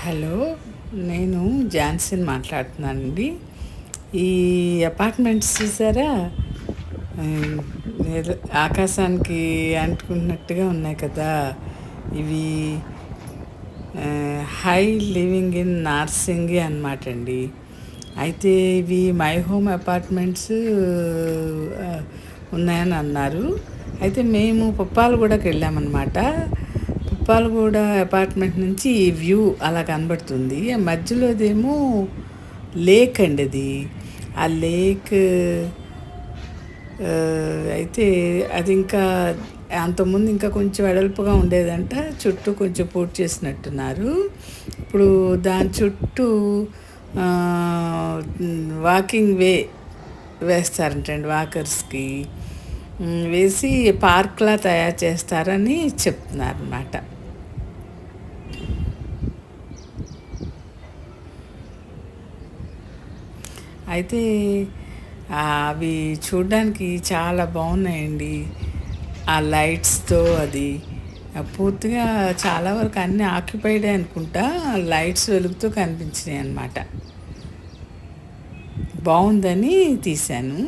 Hello, నేను Johnson మాట్లాడుతున్నానండి. ఈ అపార్ట్మెంట్స్ చూసారా? ఆ, ఏదో ఆకాశానికి అంటుకున్నట్టుగా ఉన్నాయి కదా. ఇవి హై లివింగ్ ఇన్ నార్సింగి అనమాట అండి. అయితే ఇవి మై హోమ్ అపార్ట్మెంట్స్ ఉన్నాయని అన్నారు. అయితే మేము పుప్పాలగూడకి వెళ్ళామన్నమాట. పుప్పాలగూడ అపార్ట్మెంట్ నుంచి ఈ వ్యూ అలా కనబడుతుంది. ఆ మధ్యలోదేమో లేక్ అండి అది. ఆ లేక్ అయితే అది ఇంకా అంతకుముందు ఇంకా కొంచెం వెడల్పుగా ఉండేదంట. చుట్టూ కొంచెం పూర్తి చేసినట్టున్నారు. ఇప్పుడు దాని చుట్టూ ఆ, వాకింగ్ వే వేస్తారంటండి వాకర్స్కి. వేసి పార్క్లా తయారు చేస్తారని చెప్తున్నారన్నమాట. అయితే అవి చూడ్డానికి చాలా బాగున్నాయండి. ఆ లైట్స్తో అది పూర్తిగా చాలా వరకు అన్నీ ఆక్యుపైడే అనుకుంటా. లైట్స్ వెలుగుతూ కనిపించినాయి అన్నమాట. బాగుందని తీశాను.